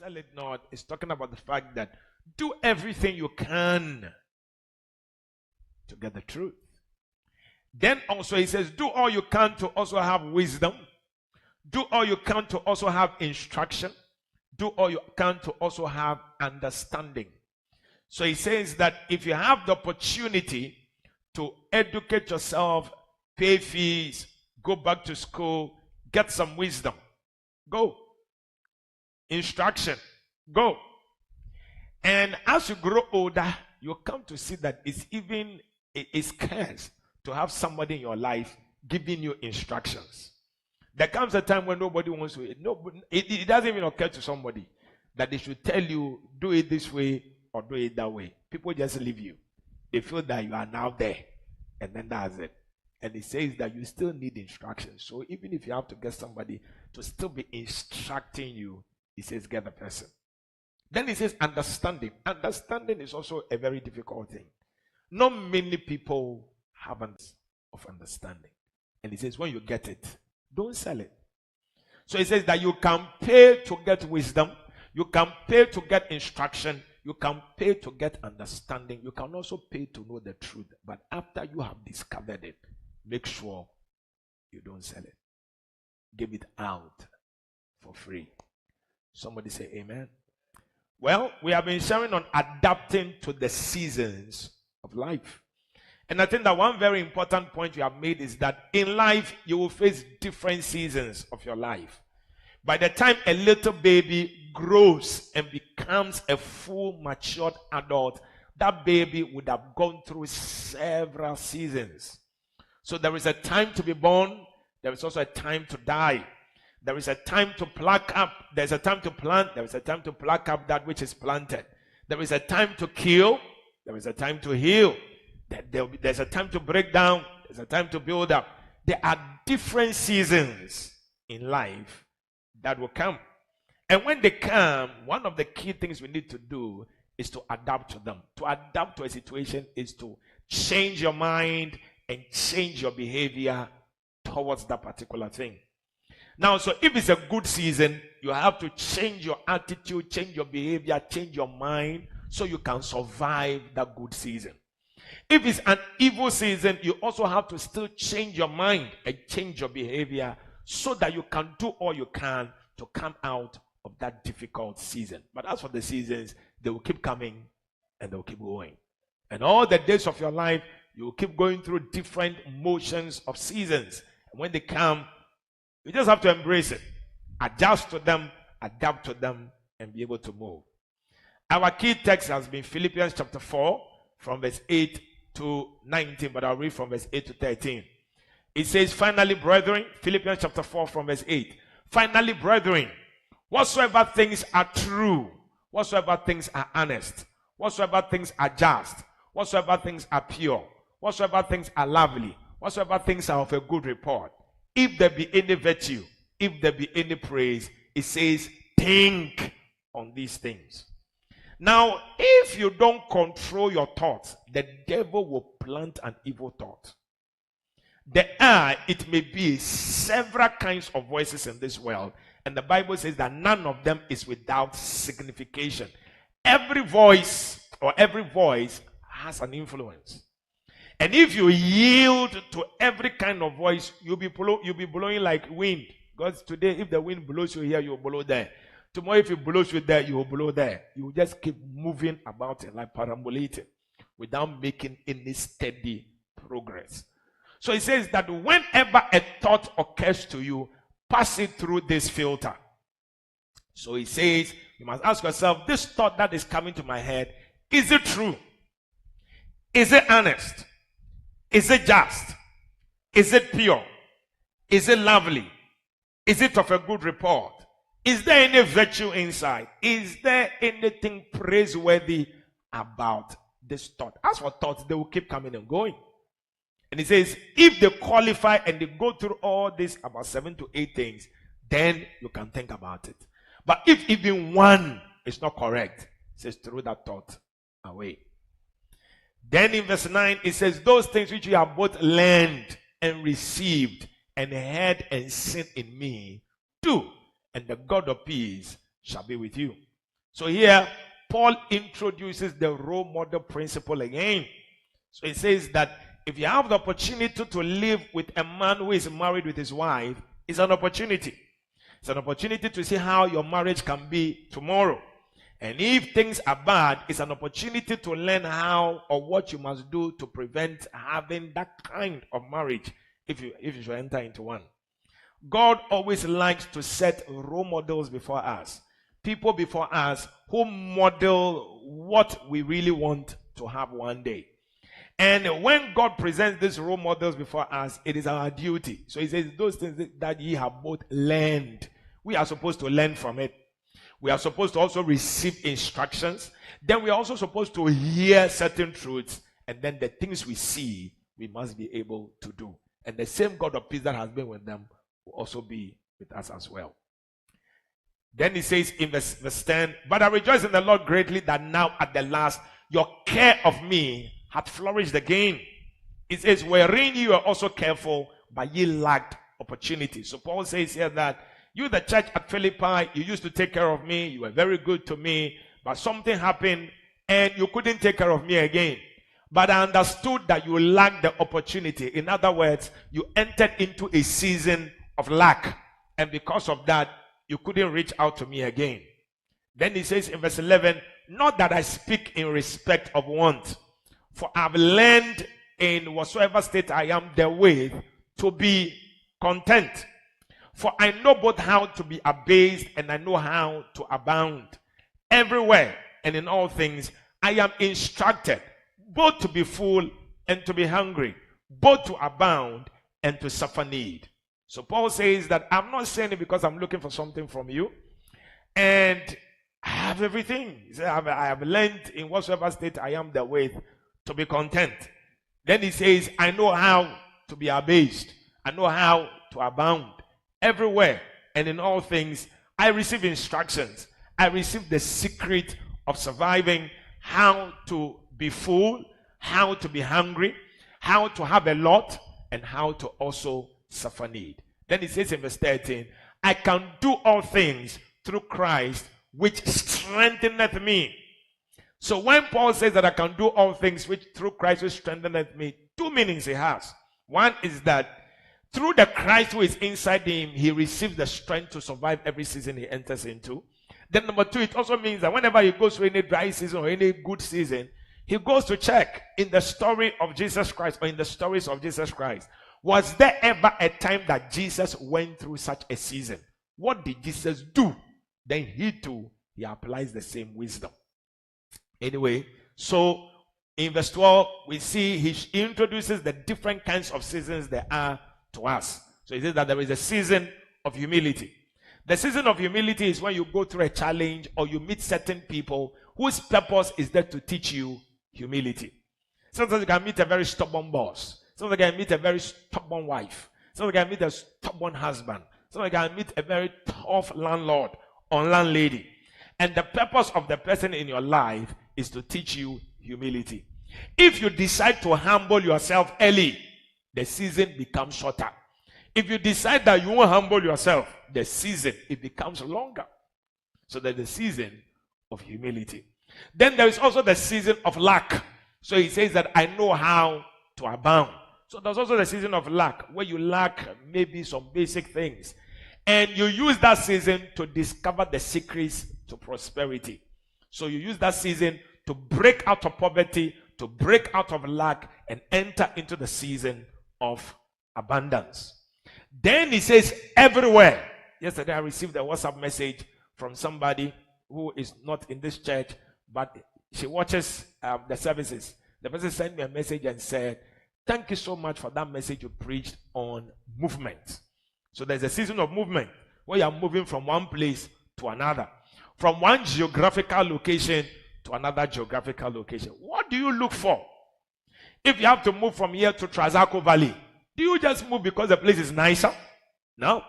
sell it not. It's talking about the fact that do everything you can to get the truth. Then also he says, do all you can to also have wisdom. Do all you can to also have instruction. Do all you can to also have understanding. So he says that if you have the opportunity to educate yourself, pay fees, go back to school, get some wisdom, go. Instruction, go. And as you grow older, you come to see that it's scarce to have somebody in your life giving you instructions. There comes a time when nobody wants to. It doesn't even occur to somebody that they should tell you, do it this way or do it that way. People just leave you. They feel that you are now there, and then that's it. And it says that you still need instructions. So even if you have to get somebody to still be instructing you, he says get the person. Then he says understanding. Understanding is also a very difficult thing. Not many people have of understanding. And he says when you get it, don't sell it. So he says that you can pay to get wisdom. You can pay to get instruction. You can pay to get understanding. You can also pay to know the truth. But after you have discovered it, make sure you don't sell it. Give it out for free. Somebody say amen. Well, we have been sharing on adapting to the seasons of life. And I think that one very important point you have made is that in life, you will face different seasons of your life. By the time a little baby grows and becomes a full matured adult, that baby would have gone through several seasons. So there is a time to be born. There is also a time to die. There is a time to pluck up. There's a time to plant. There is a time to pluck up that which is planted. There is a time to kill. There is a time to heal. There's a time to break down. There's a time to build up. There are different seasons in life that will come. And when they come, one of the key things we need to do is to adapt to them. To adapt to a situation is to change your mind and change your behavior towards that particular thing. Now, so if it's a good season, you have to change your attitude, change your behavior, change your mind so you can survive that good season. If it's an evil season, you also have to still change your mind and change your behavior so that you can do all you can to come out of that difficult season. But as for the seasons, they will keep coming and they will keep going. And all the days of your life, you will keep going through different motions of seasons. And when they come, you just have to embrace it, adjust to them, adapt to them, and be able to move. Our key text has been Philippians chapter 4 from verse 8 to 19, but I'll read from verse 8 to 13. It says, finally, brethren, Philippians chapter 4 from verse 8. Finally, brethren, whatsoever things are true, whatsoever things are honest, whatsoever things are just, whatsoever things are pure, whatsoever things are lovely, whatsoever things are of a good report, if there be any virtue, if there be any praise, it says, think on these things. Now, if you don't control your thoughts, the devil will plant an evil thought. There are, it may be, several kinds of voices in this world, and the Bible says that none of them is without signification. Every voice has an influence. And if you yield to every kind of voice, you'll be blowing like wind. Because today, if the wind blows you here, you'll blow there. Tomorrow, if it blows you there, you will blow there. You will just keep moving about it like perambulating without making any steady progress. So it says that whenever a thought occurs to you, pass it through this filter. So it says, you must ask yourself, this thought that is coming to my head, is it true? Is it honest? Is it just? Is it pure? Is it lovely? Is it of a good report? Is there any virtue inside? Is there anything praiseworthy about this thought? As for thoughts, they will keep coming and going. And he says, if they qualify and they go through all this, about 7 to 8 things, then you can think about it. But if even one is not correct, it says, throw that thought away. Then in verse 9, it says, those things which you have both learned and received and heard and seen in me, do, and the God of peace shall be with you. So here, Paul introduces the role model principle again. So he says that if you have the opportunity to live with a man who is married with his wife, it's an opportunity. It's an opportunity to see how your marriage can be tomorrow. And if things are bad, it's an opportunity to learn how or what you must do to prevent having that kind of marriage if you should enter into one. God always likes to set role models before us. People before us who model what we really want to have one day. And when God presents these role models before us, it is our duty. So he says, those things that ye have both learned, we are supposed to learn from it. We are supposed to also receive instructions. Then we are also supposed to hear certain truths. And then the things we see, we must be able to do. And the same God of peace that has been with them will also be with us as well. Then he says in verse 10, but I rejoice in the Lord greatly that now at the last your care of me hath flourished again. It says, wherein you are also careful, but ye lacked opportunity. So Paul says here that you, the church at Philippi, you used to take care of me, you were very good to me, but something happened and you couldn't take care of me again. But I understood that you lacked the opportunity. In other words, you entered into a season of lack. And because of that, you couldn't reach out to me again. Then he says in verse 11, not that I speak in respect of want, for I've learned in whatsoever state I am therewith to be content. For I know both how to be abased and I know how to abound. Everywhere and in all things I am instructed both to be full and to be hungry, both to abound and to suffer need. So Paul says that I'm not saying it because I'm looking for something from you. And I have everything. He said, I have learned in whatsoever state I am therewith to be content. Then he says, I know how to be abased. I know how to abound. Everywhere and in all things, I receive instructions. I receive the secret of surviving, how to be full, how to be hungry, how to have a lot, and how to also suffer need. Then he says in verse 13, I can do all things through Christ, which strengtheneth me. So when Paul says that I can do all things which through Christ which strengtheneth me, two meanings he has. One is that through the Christ who is inside him, he receives the strength to survive every season he enters into. Then number two, it also means that whenever he goes through any dry season or any good season, he goes to check in the story of Jesus Christ or in the stories of Jesus Christ. Was there ever a time that Jesus went through such a season? What did Jesus do? Then he too, he applies the same wisdom. Anyway, so in verse 12, we see he introduces the different kinds of seasons there are to us. So he says that there is a season of humility. The season of humility is when you go through a challenge or you meet certain people whose purpose is there to teach you humility. Sometimes you can meet a very stubborn boss. Sometimes you can meet a very stubborn wife. Sometimes you can meet a stubborn husband. Sometimes you can meet a very tough landlord or landlady. And the purpose of the person in your life is to teach you humility. If you decide to humble yourself early, the season becomes shorter. If you decide that you won't humble yourself, the season, it becomes longer. So there's the season of humility. Then there is also the season of lack. So he says that I know how to abound. So there's also the season of lack, where you lack maybe some basic things. And you use that season to discover the secrets to prosperity. So you use that season to break out of poverty, to break out of lack, and enter into the season of abundance. Then he says everywhere. Yesterday I received a WhatsApp message from somebody who is not in this church, but she watches the services. The person sent me a message and said, thank you so much for that message you preached on movement. So there's a season of movement where you're moving from one place to another, from one geographical location to another geographical location. What do you look for? If you have to move from here to Trazaco Valley, do you just move because the place is nicer? No.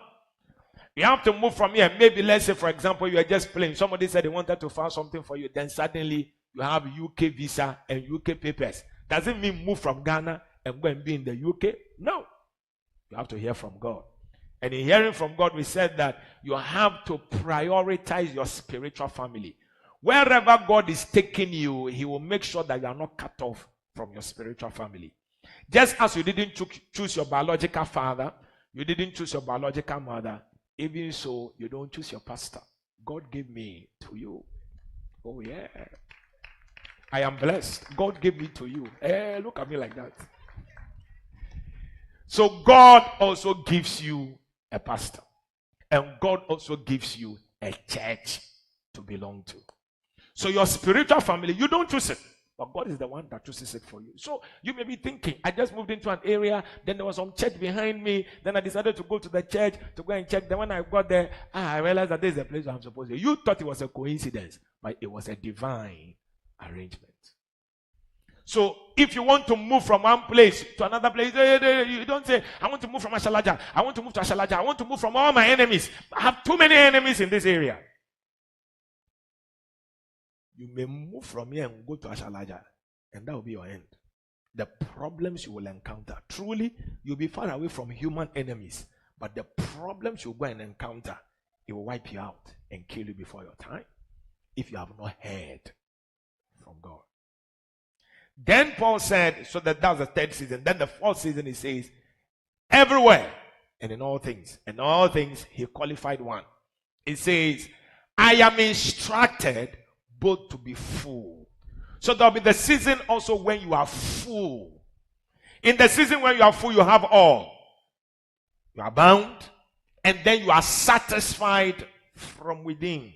You have to move from here. Maybe, let's say, for example, you are just playing. Somebody said they wanted to find something for you. Then suddenly you have UK visa and UK papers. Does it mean move from Ghana and go and be in the UK? No. You have to hear from God. And in hearing from God, we said that you have to prioritize your spiritual family. wherever God is taking you, He will make sure that you are not cut off from your spiritual family. Just as you didn't choose your biological father, you didn't choose your biological mother, even so, you don't choose your pastor. God gave me to you. Oh, yeah. I am blessed. God gave me to you. Look at me like that. So God also gives you a pastor. And God also gives you a church to belong to. So your spiritual family, you don't choose it. But God is the one that chooses it for you. So you may be thinking, I just moved into an area, then there was some church behind me, then I decided to go to the church to go and check. Then when I got there, I realized that this is the place where I'm supposed to be. You thought it was a coincidence, but it was a divine arrangement. So if you want to move from one place to another place, you don't say, I want to move from Ashalaja. I want to move to Ashalaja. I want to move from all my enemies. I have too many enemies in this area. You may move from here and go to Ashalaja, and that will be your end. The problems you will encounter, truly, you'll be far away from human enemies, but the problems you'll go and encounter, it will wipe you out and kill you before your time if you have not heard from God. Then Paul said, so that was the third season. Then the fourth season, he says, everywhere and in all things. And all things, he qualified one. He says, I am instructed both to be full. So there'll be the season also when you are full. In the season when you are full, you have all. You are bound, and then you are satisfied from within.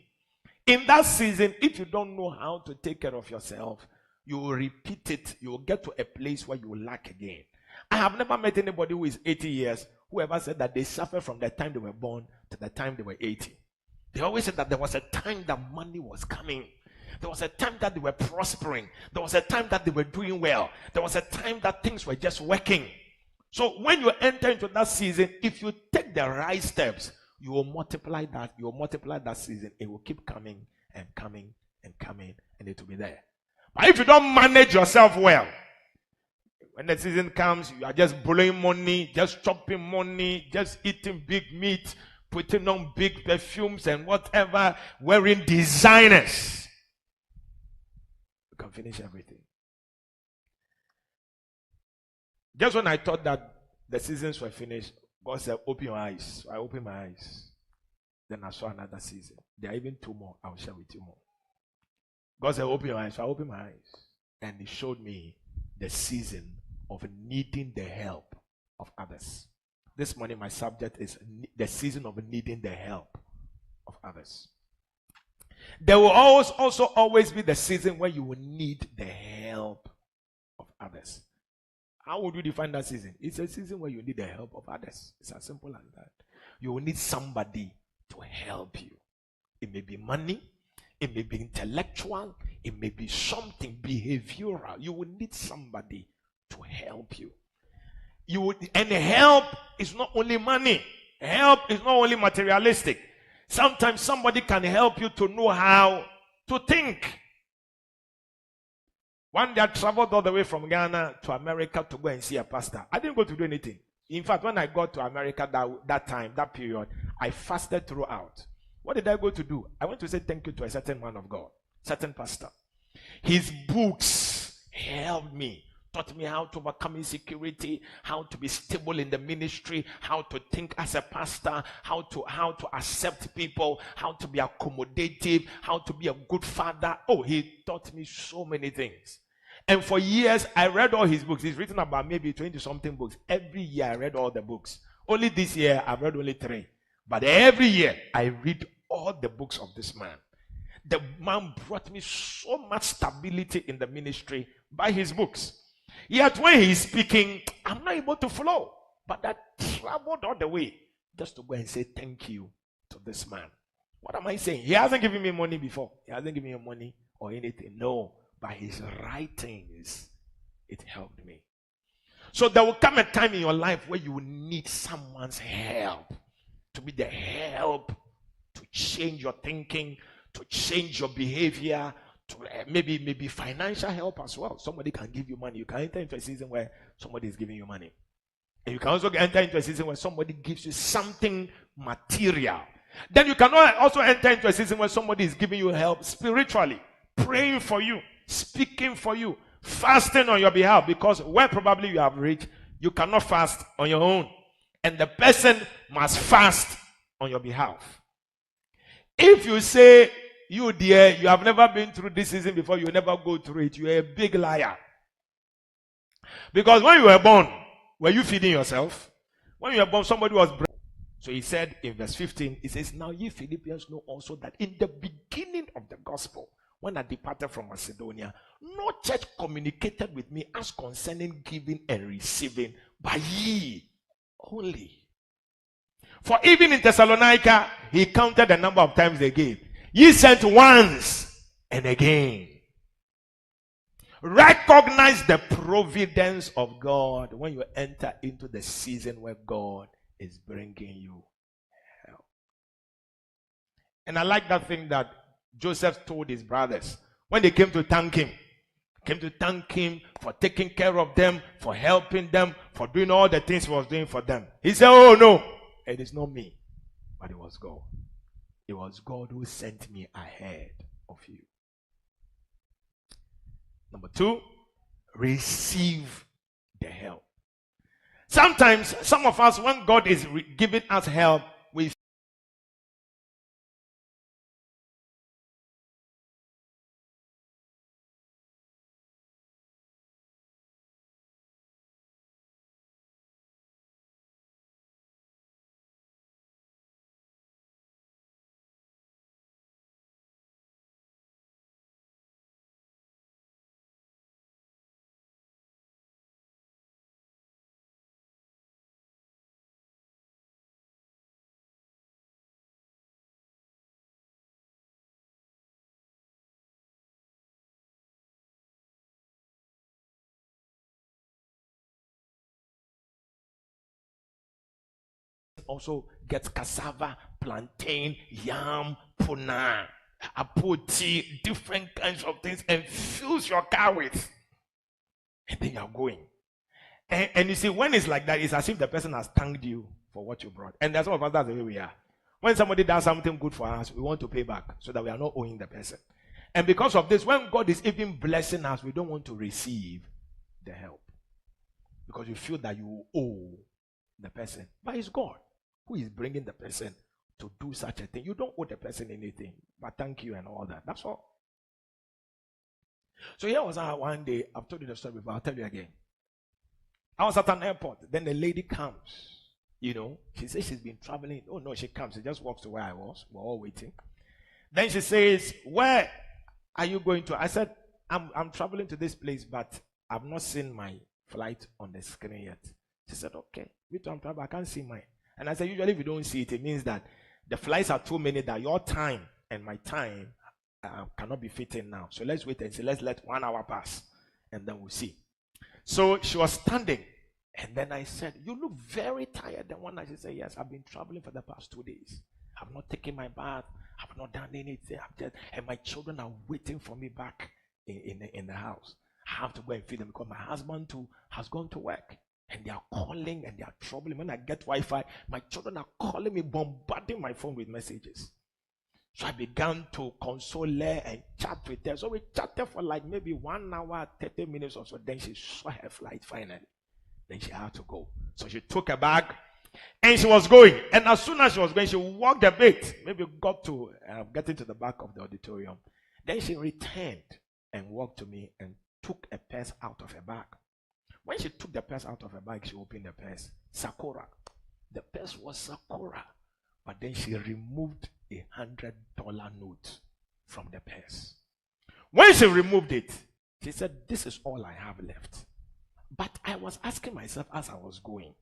In that season, if you don't know how to take care of yourself, you will repeat it. You will get to a place where you will lack again. I have never met anybody who is 80 years who ever said that they suffered from the time they were born to the time they were 80. They always said that there was a time that money was coming. There was a time that they were prospering. There was a time that they were doing well. There was a time that things were just working. So when you enter into that season, if you take the right steps, you will multiply that. You will multiply that season. It will keep coming and coming and coming, and it will be there. But if you don't manage yourself well, when the season comes, you are just blowing money, just chopping money, just eating big meat, putting on big perfumes and whatever, wearing designers. You can finish everything. Just when I thought that the seasons were finished, God said, open your eyes. So I opened my eyes. Then I saw another season. There are even two more. I'll share with you more. God said, open your eyes. So I opened my eyes. And He showed me the season of needing the help of others. This morning, my subject is the season of needing the help of others. There will also always be the season where you will need the help of others. How would you define that season? It's a season where you need the help of others. It's as simple as that. You will need somebody to help you. It may be money. It may be intellectual. It may be something behavioral. You will need somebody to help you. And help is not only money. Help is not only materialistic. Sometimes somebody can help you to know how to think. One day I traveled all the way from Ghana to America to go and see a pastor. I didn't go to do anything. In fact, when I got to America that period, I fasted throughout. What did I go to do? I went to say thank you to a certain man of God, certain pastor. His books helped me, taught me how to overcome insecurity, how to be stable in the ministry, how to think as a pastor, how to accept people, how to be accommodative, how to be a good father. Oh, he taught me so many things. And for years, I read all his books. He's written about maybe 20-something books. Every year, I read all the books. Only this year, I've read only 3. But every year, I read all the books of this man. The man brought me so much stability in the ministry by his books. Yet when he's speaking, I'm not able to flow. But I traveled all the way just to go and say thank you to this man. What am I saying? He hasn't given me money before. He hasn't given me money or anything. No. By his writings, it helped me. So there will come a time in your life where you will need someone's help. To be the help to change your thinking, to change your behavior, to maybe financial help as well. Somebody can give you money. You can enter into a season where somebody is giving you money. And you can also enter into a season where somebody gives you something material. Then you cannot also enter into a season where somebody is giving you help spiritually, praying for you, speaking for you, fasting on your behalf, because where probably you have reached, you cannot fast on your own. And the person must fast on your behalf. If you say, you dear, you have never been through this season before, you never go through it, you are a big liar. Because when you were born, were you feeding yourself? When you were born, somebody was breastfeeding. So he said in verse 15, he says, now ye Philippians know also that in the beginning of the gospel, when I departed from Macedonia, no church communicated with me as concerning giving and receiving, but ye only. For even in Thessalonica, he counted the number of times they gave. Ye sent once and again. Recognize the providence of God when you enter into the season where God is bringing you help. And I like that thing that Joseph told his brothers when they came to thank him. Came to thank him for taking care of them, for helping them, for doing all the things he was doing for them. He said, oh no, it is not me, but it was God. It was God who sent me ahead of you. Number 2, receive the help. Sometimes, some of us, when God is giving us help, we also get cassava, plantain, yam, puna, apoti, different kinds of things, and fills your car with. And then you're going. And you see, when it's like that, it's as if the person has thanked you for what you brought. And that's all of us, that's the way we are. When somebody does something good for us, we want to pay back so that we are not owing the person. And because of this, when God is even blessing us, we don't want to receive the help. Because you feel that you owe the person. But it's God who is bringing the person to do such a thing. You don't owe the person anything, but thank you and all that. That's all. So here was one day, I've told you the story before, I'll tell you again. I was at an airport. Then the lady comes. You know, she says she's been traveling. Oh no, she comes. She just walks to where I was. We're all waiting. Then she says, where are you going to? I said, I'm traveling to this place, but I've not seen my flight on the screen yet. She said, okay, me too, I'm traveling. I can't see mine. And I said, usually if you don't see it, it means that the flights are too many that your time and my time cannot be fitting now. So let's wait and see. Let's let 1 hour pass and then we'll see. So she was standing. And then I said, you look very tired. Then one night she said, yes, I've been traveling for the past 2 days. I've not taken my bath. I've not done anything. And my children are waiting for me back in the house. I have to go and feed them because my husband too has gone to work. And they are calling and they are troubling. When I get Wi-Fi, my children are calling me, bombarding my phone with messages. So I began to console her and chat with her. So we chatted for like maybe 1 hour, 30 minutes or so. Then she saw her flight finally. Then she had to go. So she took her bag and she was going. And as soon as she was going, she walked a bit. Maybe got to get into the back of the auditorium. Then she returned and walked to me and took a purse out of her bag. When she took the purse out of her bag, she opened the purse. Sakura. The purse was Sakura. But then she removed $100 note from the purse. When she removed it, she said, this is all I have left. But I was asking myself as I was going,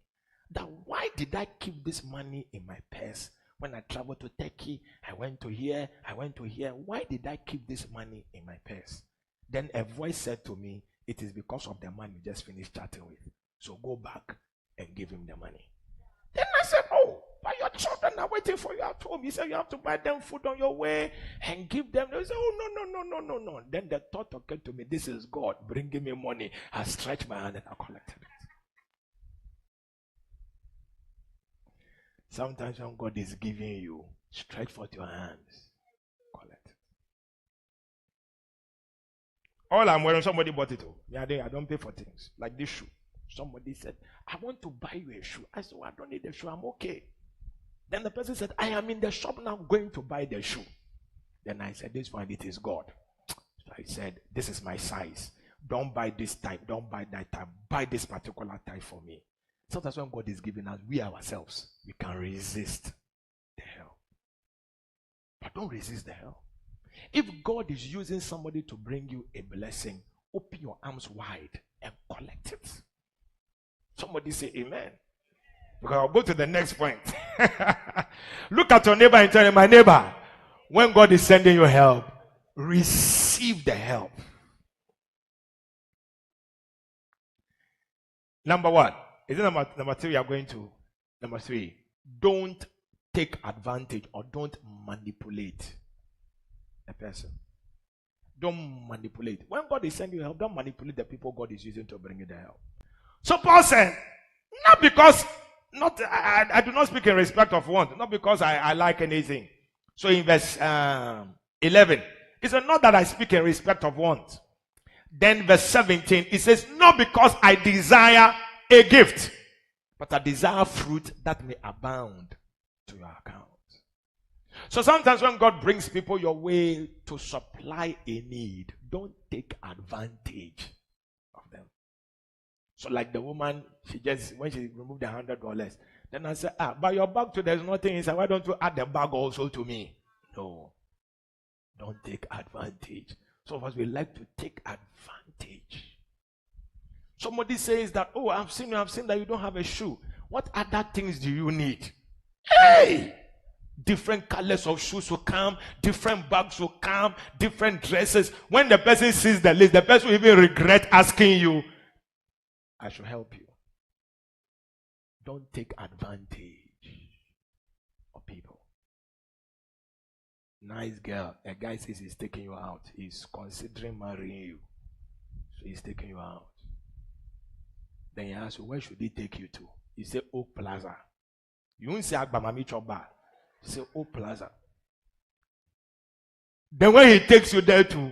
that why did I keep this money in my purse? When I traveled to Turkey, I went to here. Why did I keep this money in my purse? Then a voice said to me, it is because of the man you just finished chatting with. So go back and give him the money. Then I said, oh, but your children are waiting for you at home. You said you have to buy them food on your way and give them. They said, oh, no. Then the thought occurred to me, this is God bringing me money. I stretched my hand and I collected it. Sometimes when God is giving you, Stretch forth your hands. Collect it. All I'm wearing, somebody bought it. Yeah, I don't pay for things. Like this shoe. Somebody said, I want to buy you a shoe. I said, I don't need a shoe. I'm okay. Then the person said, I am in the shop now going to buy the shoe. Then I said, this one, it is God. So I said, this is my size. Don't buy this type. Don't buy that type. Buy this particular type for me. Sometimes when God is giving us, we ourselves, we can resist the help. But don't resist the help. If God is using somebody to bring you a blessing, open your arms wide and collect it. Somebody say amen. Because I'll go to the next point. Look at your neighbor and tell him, my neighbor, when God is sending you help, receive the help. Number one. Is it number three? We are going to number three. Don't take advantage or don't manipulate a person. Don't manipulate. When God is sending you help, don't manipulate the people God is using to bring you the help. So Paul said, not because, I do not speak in respect of want, not because I like anything. So in verse 11, it says, not that I speak in respect of want. Then verse 17, it says, not because I desire a gift, but I desire fruit that may abound to your account. So sometimes when God brings people your way to supply a need, don't take advantage of them. So like the woman, when she removed the $100, then I said, but your bag too, there's nothing inside. Why don't you add the bag also to me? No. Don't take advantage. Some of us, we like to take advantage. Somebody says that, oh, I've seen that you don't have a shoe. What other things do you need? Hey! Different colors of shoes will come, different bags will come, different dresses. When the person sees the list, the person will even regret asking you, I should help you. Don't take advantage of people. Nice girl. A guy says he's taking you out. He's considering marrying you. So he's taking you out. Then he asks you, where should he take you to? He say, Oak Plaza. You won't say Agbamami Choba. He say, Oak Plaza. Then when he takes you there too,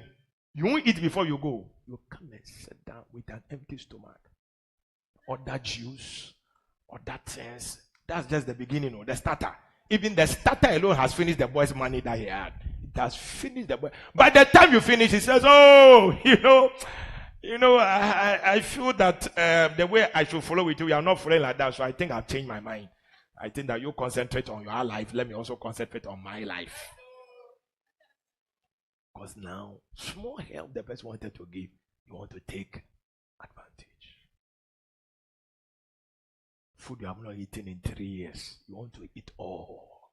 you won't eat before you go. You come and sit down with an empty stomach. Order juice, order things. That's just the beginning, the starter. Even the starter alone has finished the boy's money that he had. It has finished the boy. By the time you finish, he says, oh, I feel that the way I should follow with you are not following like that, so I think I've changed my mind. I think that you concentrate on your life. Let me also concentrate on my life. Because now, small help the person wanted to give, you want to take advantage. Food you have not eaten in 3 years, you want to eat all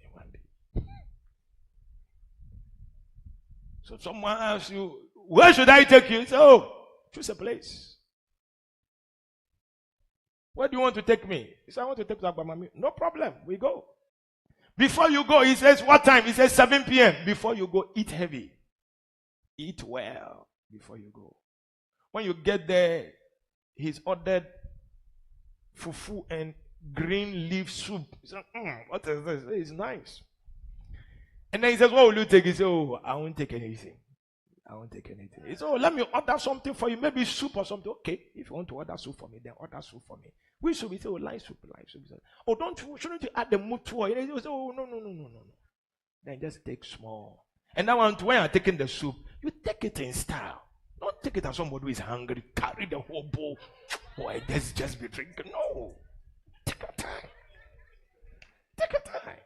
in one day. So someone asks you, where should I take you? You say, oh, choose a place. Where do you want to take me? He said, I want to take you to Agbamami. No problem, we go. Before you go, he says, what time? He says 7 p.m. Before you go, eat heavy. Eat well before you go. When you get there, he's ordered fufu and green leaf soup. He said, what is this? It's nice. And then he says, what will you take? He says, oh, I won't take anything. I won't take anything. He says, oh, let me order something for you. Maybe soup or something. Okay, if you want to order soup for me, then order soup for me. Which soup? He says, oh, light soup, light soup. He says, oh, shouldn't you add the mutua? He says, oh, no. Then just take small. And now when you're taking the soup, you take it in style. Don't take it as somebody who is hungry. Carry the whole bowl. Boy, just be drinking. No. Take your time. Take your time.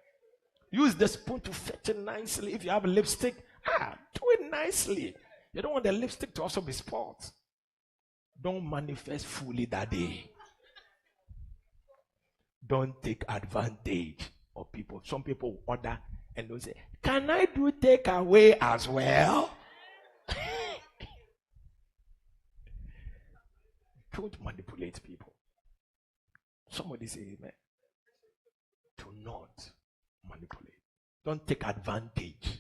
Use the spoon to fetch it nicely. If you have a lipstick, do it nicely. You don't want the lipstick to also be spoiled. Don't manifest fully that day. Don't take advantage of people. Some people order and they'll say, can I do takeaway as well? Don't manipulate people. Somebody say amen. Do not manipulate. Don't take advantage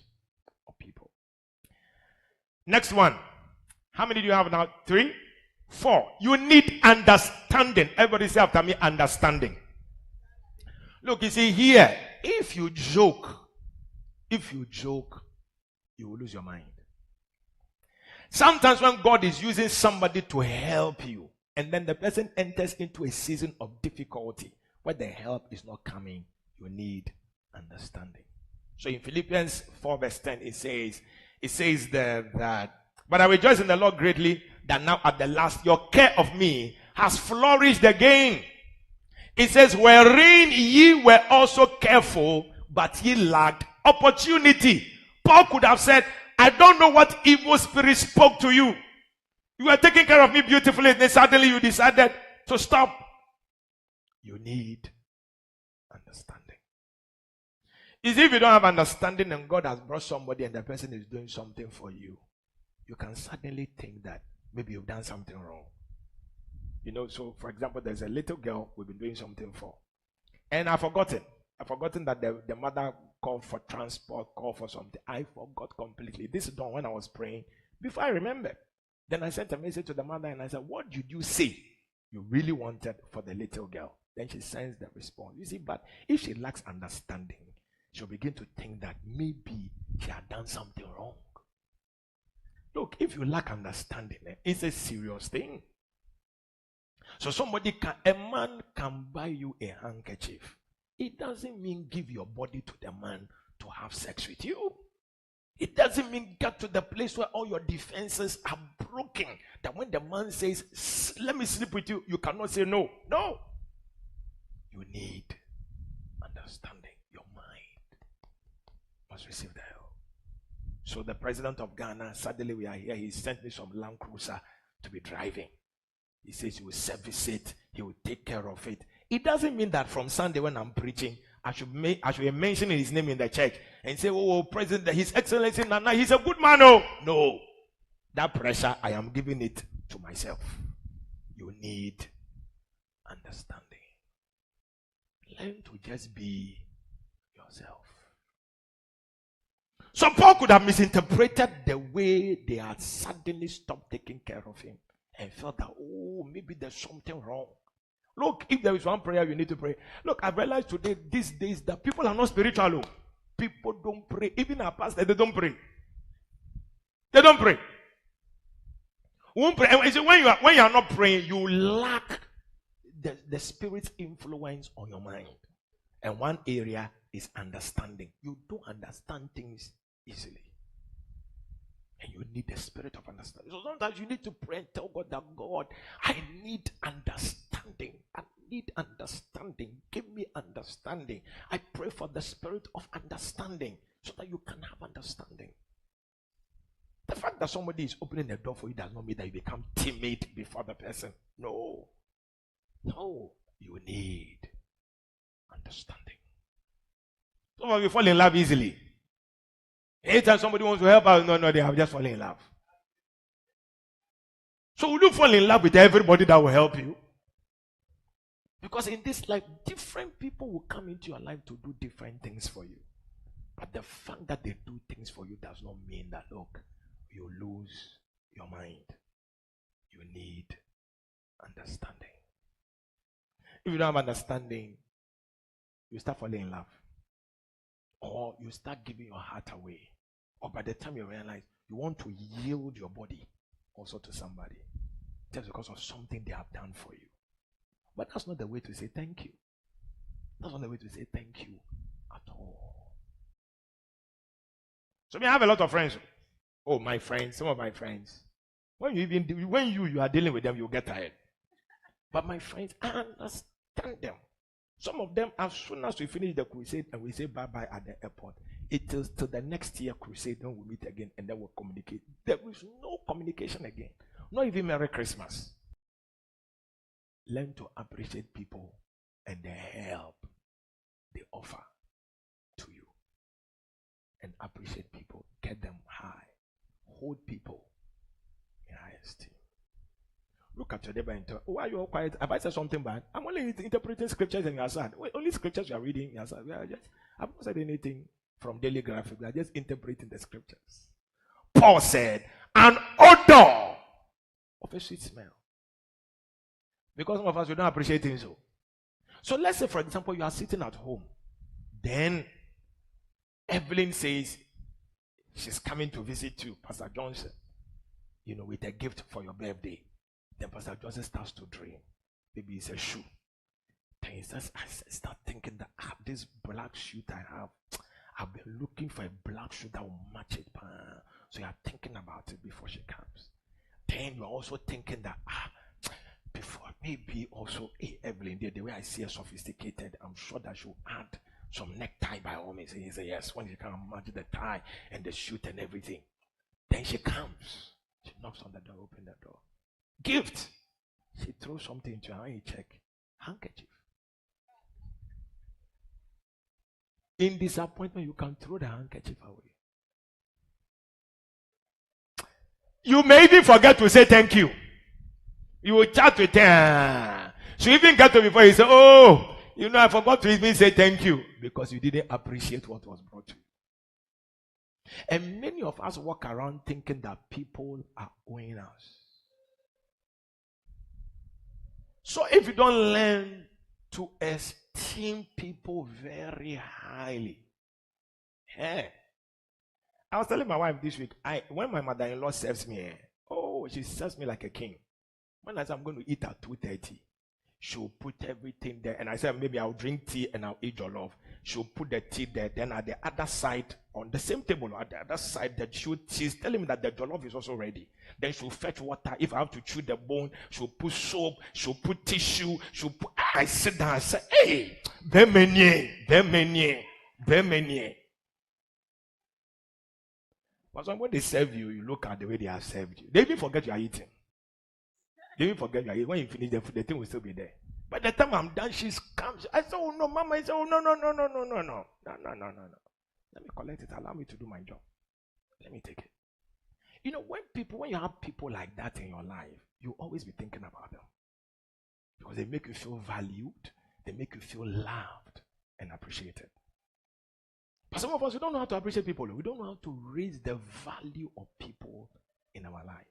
of people. Next one. How many do you have now? 3? 4. You need understanding. Everybody say after me, understanding. Look, you see here, if you joke, you will lose your mind. Sometimes when God is using somebody to help you, and then the person enters into a season of difficulty where the help is not coming, you need understanding. So in Philippians 4 verse 10, it says that, but I rejoice in the Lord greatly that now at the last your care of me has flourished again. It says, wherein ye were also careful, but ye lacked opportunity. Paul could have said, I don't know what evil spirit spoke to you. You were taking care of me beautifully, and then suddenly you decided to stop. You need understanding. Is if you don't have understanding and God has brought somebody and the person is doing something for you, you can suddenly think that maybe you've done something wrong. You know, so for example, there's a little girl we've been doing something for. And I've forgotten that the mother called for transport, called for something. I forgot completely. This is done when I was praying. Before I remembered, then I sent a message to the mother and I said, what did you say you really wanted for the little girl? Then she sends the response. You see, but if she lacks understanding, she'll begin to think that maybe she had done something wrong. Look, if you lack understanding, it's a serious thing. So a man can buy you a handkerchief. It doesn't mean give your body to the man to have sex with you. It doesn't mean get to the place where all your defenses are broken. That when the man says, let me sleep with you, you cannot say no. No. You need understanding. Your mind must receive the help. So the president of Ghana, suddenly we are here, he sent me some Land Cruiser to be driving. He says he will service it, he will take care of it. It doesn't mean that from Sunday when I'm preaching, I should be mentioning his name in the church and say, oh, President, His Excellency Nana, he's a good man. Oh, no. That pressure, I am giving it to myself. You need understanding. Learn to just be yourself. So Paul could have misinterpreted the way they had suddenly stopped taking care of him and felt that, oh, maybe there's something wrong. Look, if there is one prayer you need to pray. Look, I've realized today, these days, that people are not spiritual. People don't pray. Even our pastors, they don't pray. They don't pray. Won't pray. And when you are not praying, you lack the Spirit's influence on your mind. And one area is understanding. You don't understand things easily. And you need the spirit of understanding. So sometimes you need to pray and tell God that, God, I need understanding. I need understanding. Give me understanding. I pray for the spirit of understanding so that you can have understanding. The fact that somebody is opening the door for you does not mean that you become timid before the person. No. No. You need understanding. Some of you fall in love easily. Anytime somebody wants to help us, no, they have just fallen in love. So will you fall in love with everybody that will help you? Because in this life, different people will come into your life to do different things for you. But the fact that they do things for you does not mean that, look, you lose your mind. You need understanding. If you don't have understanding, you start falling in love. Or you start giving your heart away. Or by the time you realize you want to yield your body also to somebody just because of something they have done for you. But that's not the way to say thank you. That's not the way to say thank you at all. So I have a lot of friends. Oh, my friends, some of my friends. When you are dealing with them, you get tired. But my friends, I understand them. Some of them, as soon as we finish the crusade and we say bye-bye at the airport, it is till the next year crusade when we meet again and then we'll communicate. There is no communication again. Not even Merry Christmas. Learn to appreciate people and the help they offer to you. And appreciate people. Get them high. Hold people in high esteem. Look at your neighbor and tell, why are you all quiet? Have I said something bad? I'm only interpreting scriptures and you are sad. Only scriptures you are reading, you are sad. I've not said anything from daily graphic. We are just interpreting the scriptures. Paul said, an odor of a sweet smell. Because some of us, we don't appreciate things. So let's say, for example, you are sitting at home, Then Evelyn says she's coming to visit you, Pastor Johnson, with a gift for your birthday. Then Pastor Johnson starts to dream. Maybe it's a shoe. Then he says, I start thinking that this black shoe I have, I've been looking for a black shoe that will match it. So you're thinking about it before she comes. Then you're also thinking that before maybe also Evelyn, the way I see her sophisticated, I'm sure that she'll add some necktie by all means. And he says, yes, when she can match the tie and the shoot and everything. Then she comes. She knocks on the door, open the door. Gift. She throws something into her hand, you check. Handkerchief. In disappointment, you can throw the handkerchief away. You may even forget to say thank you. You will chat with her. She even get to before you say, oh, I forgot to even say thank you. Because you didn't appreciate what was brought to you. And many of us walk around thinking that people are owing us. So if you don't learn to esteem people very highly. I was telling my wife this week, when my mother-in-law serves me, she serves me like a king. When I say I'm going to eat at 2:30, she'll put everything there. And I said, maybe I'll drink tea and I'll eat jollof. She'll put the tea there. Then at the other side, on the same table, at the other side, she's telling me that the jollof is also ready. Then she'll fetch water. If I have to chew the bone, she'll put soap, she'll put tissue, I sit down and say, hey, Bemenye. But when they serve you, you look at the way they have served you. They even forget you are eating. When you finish the food, the thing will still be there. By the time I'm done, she comes. I say, oh no, Mama. I say, oh no. No. Let me collect it. Allow me to do my job. Let me take it. When you have people like that in your life, you always be thinking about them. Because they make you feel valued. They make you feel loved and appreciated. But some of us, we don't know how to appreciate people. We don't know how to raise the value of people in our lives.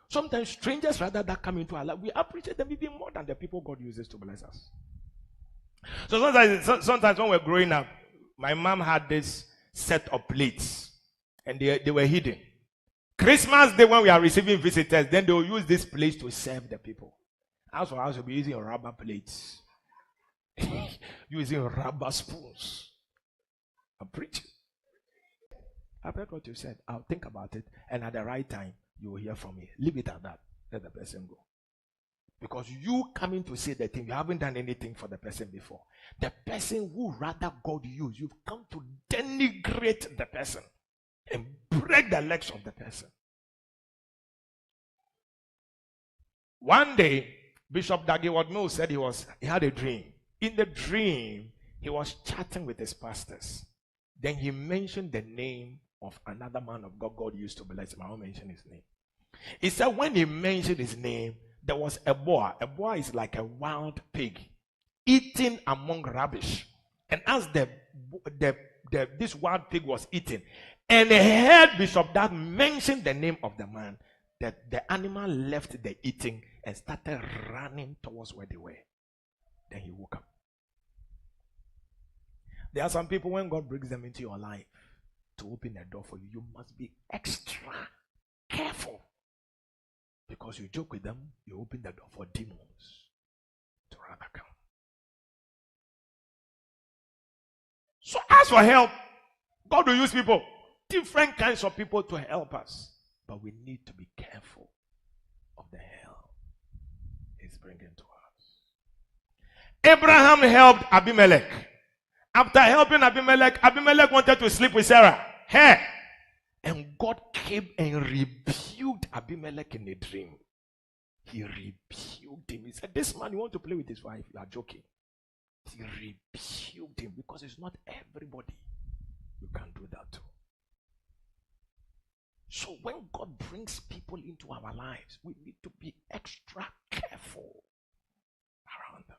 Sometimes strangers rather that come into our life, we appreciate them even more than the people God uses to bless us. So sometimes when we're growing up, my mom had this set of plates and they were hidden. Christmas Day when we are receiving visitors, then they will use this plate to serve the people. House for house will be using rubber plates. Using rubber spoons. I'm preaching. I've heard what you said. I'll think about it, and at the right time, you will hear from me. Leave it at that. Let the person go. Because you coming to say the thing, you haven't done anything for the person before. The person who rather God used, you've come to denigrate the person and break the legs of the person. One day, Bishop Daggy Mills said he had a dream. In the dream, he was chatting with his pastors. Then he mentioned the name of another man of God God used to bless him. I won't mention his name. He said when he mentioned his name, there was a boar. A boar is like a wild pig eating among rubbish. And as this wild pig was eating, and he heard Bishop Dag mention the name of the man, that the animal left the eating and started running towards where they were. Then he woke up. There are some people, when God brings them into your life to open a door for you, you must be extra careful. Because you joke with them, you open the door for demons to rather come. So ask for help. God will use people, different kinds of people to help us. But we need to be careful of the help He's bringing to us. Abraham helped Abimelech. After helping Abimelech, Abimelech wanted to sleep with Sarah. Hey! And God came and rebuked Abimelech in a dream. He rebuked him. He said, this man, you want to play with his wife? You are joking. He rebuked him because it's not everybody you can do that to. So when God brings people into our lives, we need to be extra careful around them.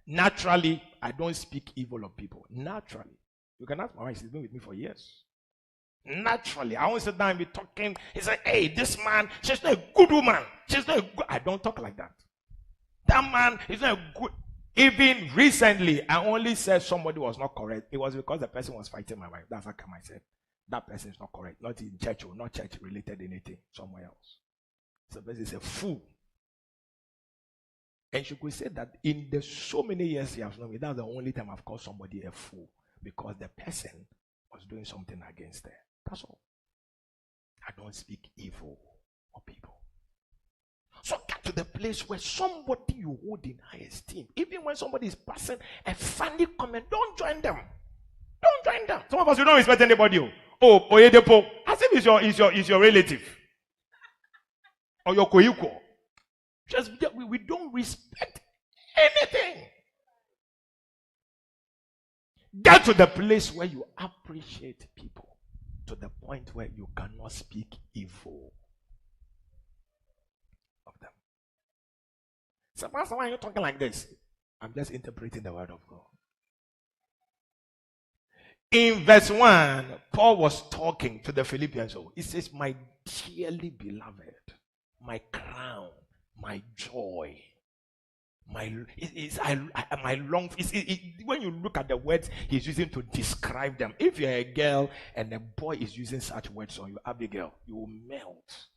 Naturally, I don't speak evil of people. Naturally. You can ask my wife, she's been with me for years. Naturally, I won't sit down and be talking. He said, hey, this man, she's not a good woman. She's not a good. I don't talk like that. That man is not a good. Even recently, I only said somebody was not correct. It was because the person was fighting my wife. That's how come I said that person is not correct. Not in church or not church related anything. Somewhere else. So the person is a fool. And she could say that in the so many years she has known me, that's the only time I've called somebody a fool. Because the person was doing something against her. That's all. I don't speak evil of people. So get to the place where somebody you hold in high esteem, even when somebody is passing a funny comment, don't join them. Don't join them. Some of us, you don't respect anybody. Oh, Oyedepo, as if it's your relative or your koiko. Just we don't respect anything. Get to the place where you appreciate people to the point where you cannot speak evil of them. So, Pastor, why are you talking like this? I'm just interpreting the word of God. In verse 1, Paul was talking to the Philippians. He says, my dearly beloved, my crown, my joy, my long. When you look at the words he's using to describe them, if you're a girl and a boy is using such words on you, Abigail, you will melt.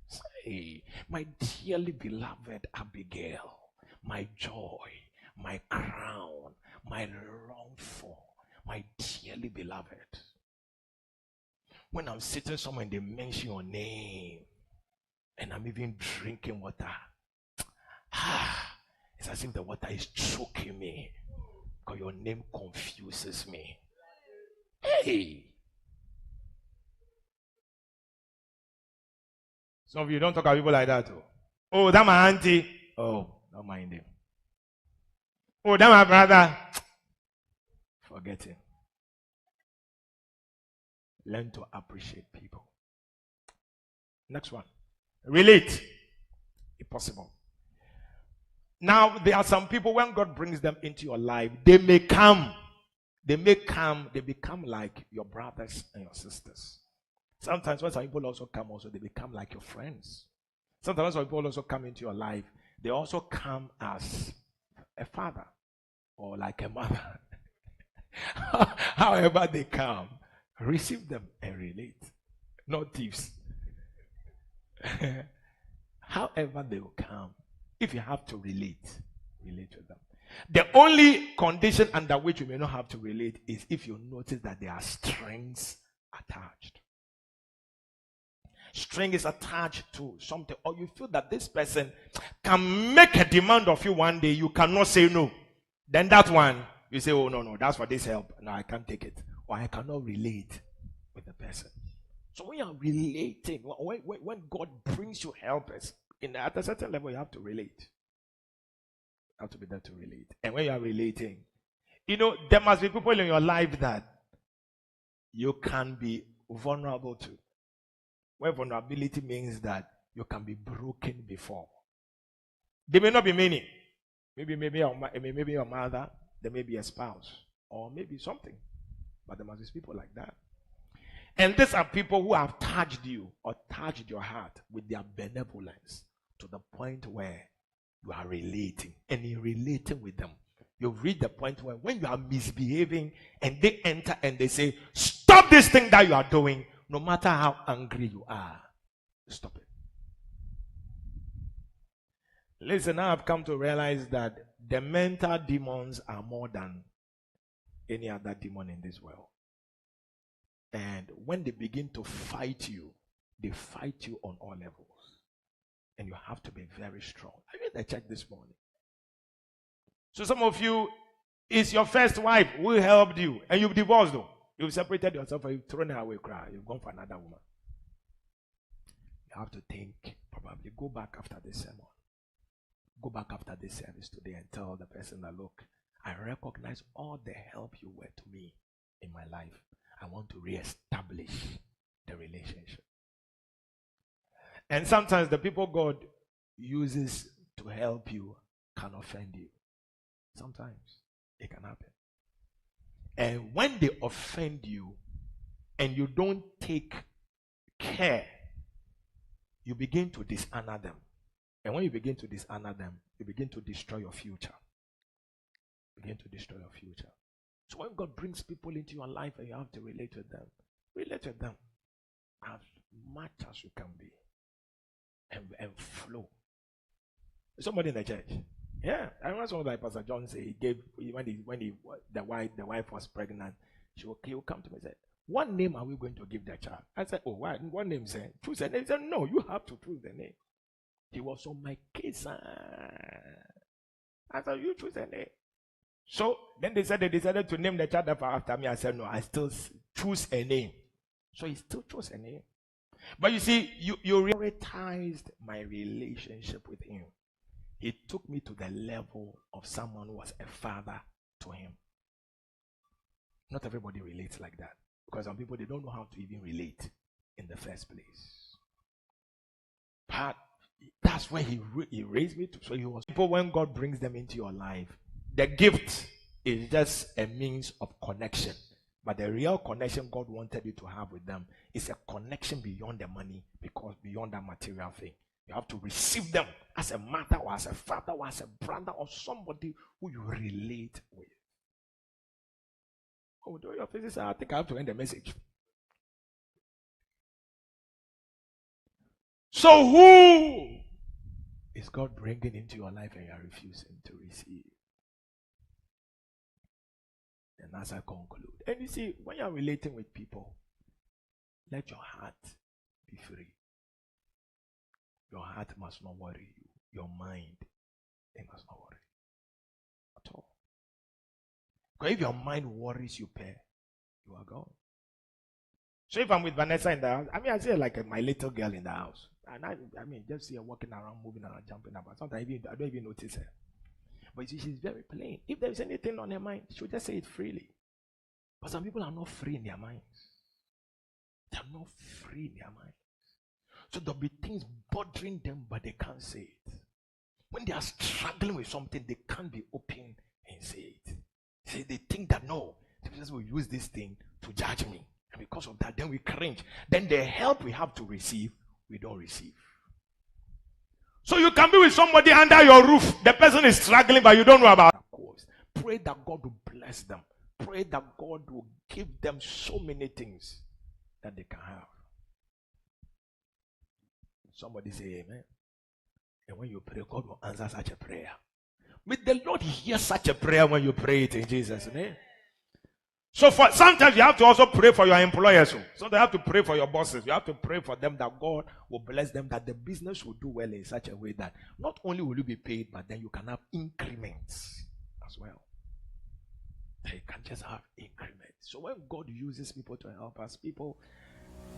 Say, my dearly beloved Abigail, my joy, my crown, my longed for, my dearly beloved. When I'm sitting somewhere and they mention your name, and I'm even drinking water, it's as if the water is choking me, because your name confuses me. Hey! Some of you don't talk about people like that. Oh, that's my auntie. Oh, don't mind him. Oh, that's my brother. Forget him. Learn to appreciate people. Next one. Relate, if possible. Now, there are some people, when God brings them into your life, they become like your brothers and your sisters. Sometimes when some people also come, they become like your friends. Sometimes when people also come into your life, they also come as a father or like a mother. However they come, receive them and relate. Not thieves. However they will come, if you have to relate with them. The only condition under which you may not have to relate is if you notice that there are strings attached. String is attached to something, or you feel that this person can make a demand of you one day, you cannot say no. Then that one, you say, oh, no, that's for this help. No, I can't take it. Or I cannot relate with the person. So when you're relating, when God brings you helpers, at a certain level, you have to relate. You have to be there to relate. And when you are relating, there must be people in your life that you can be vulnerable to. Where vulnerability means that you can be broken before. They may not be many. Maybe your mother, there may be a spouse, or maybe something. But there must be people like that. And these are people who have touched you or touched your heart with their benevolence to the point where you are relating. And in relating with them, you've reached the point where when you are misbehaving and they enter and they say, stop this thing that you are doing, no matter how angry you are, stop it. Listen, now I've come to realize that the mental demons are more than any other demon in this world. And when they begin to fight you, they fight you on all levels. And you have to be very strong. I read the church this morning. So some of you, it's your first wife who helped you, and you've divorced though. You've separated yourself and you've thrown her away, cry. You've gone for another woman. You have to think, probably go back after this sermon. Go back after this service today and tell the person that, look, I recognize all the help you were to me in my life. I want to reestablish the relationship. And sometimes the people God uses to help you can offend you. Sometimes it can happen. And when they offend you and you don't take care, you begin to dishonor them. And when you begin to dishonor them, you begin to destroy your future. begin to destroy your future. So when God brings people into your life and you have to relate with them as much as you can be and flow. Somebody in the church. Yeah, I remember something like Pastor John said. He gave the wife was pregnant. He will come to me and say, "What name are we going to give the child?" I said, "Oh, why? What name? Say choose a name." He said, "No, you have to choose the name." He was on my case. I said, "You choose a name." So then they decided to name the child after me. I said, "No, I still choose a name." So he still chose a name. But you see, you prioritized my relationship with him. He took me to the level of someone who was a father to him. Not everybody relates like that. Because some people, they don't know how to even relate in the first place. But that's where he raised me to. So he was people, when God brings them into your life, the gift is just a means of connection. But the real connection God wanted you to have with them is a connection beyond the money, because beyond that material thing. You have to receive them as a mother or as a father or as a brother or somebody who you relate with. Oh, do your faces? I think I have to end the message. So who is God bringing into your life and you are refusing to receive? And as I conclude, and you see, when you are relating with people, let your heart be free. Your heart must not worry you. Your mind, it must not worry at all. Because if your mind worries you, you are gone. So if I'm with Vanessa in the house, I see her like my little girl in the house. And I just see her walking around, moving around, jumping about. Sometimes I don't even notice her. But you see, she's very plain. If there's anything on her mind, she'll just say it freely. But some people are not free in their minds. They're not free in their minds. So there'll be things bothering them, but they can't say it. When they are struggling with something, they can't be open and say it. See, they think that no, the person will use this thing to judge me. And because of that, then we cringe. Then the help we have to receive, we don't receive. So you can be with somebody under your roof. The person is struggling, but you don't know about it. Pray that God will bless them. Pray that God will give them so many things that they can have. Somebody say amen. And when you pray, God will answer such a prayer. May the Lord hear such a prayer when you pray it in Jesus' name. So sometimes you have to also pray for your employers. So they have to pray for your bosses. You have to pray for them that God will bless them, that the business will do well in such a way that not only will you be paid, but then you can have increments as well. You can just have increments. So when God uses people to help us, people,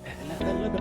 let them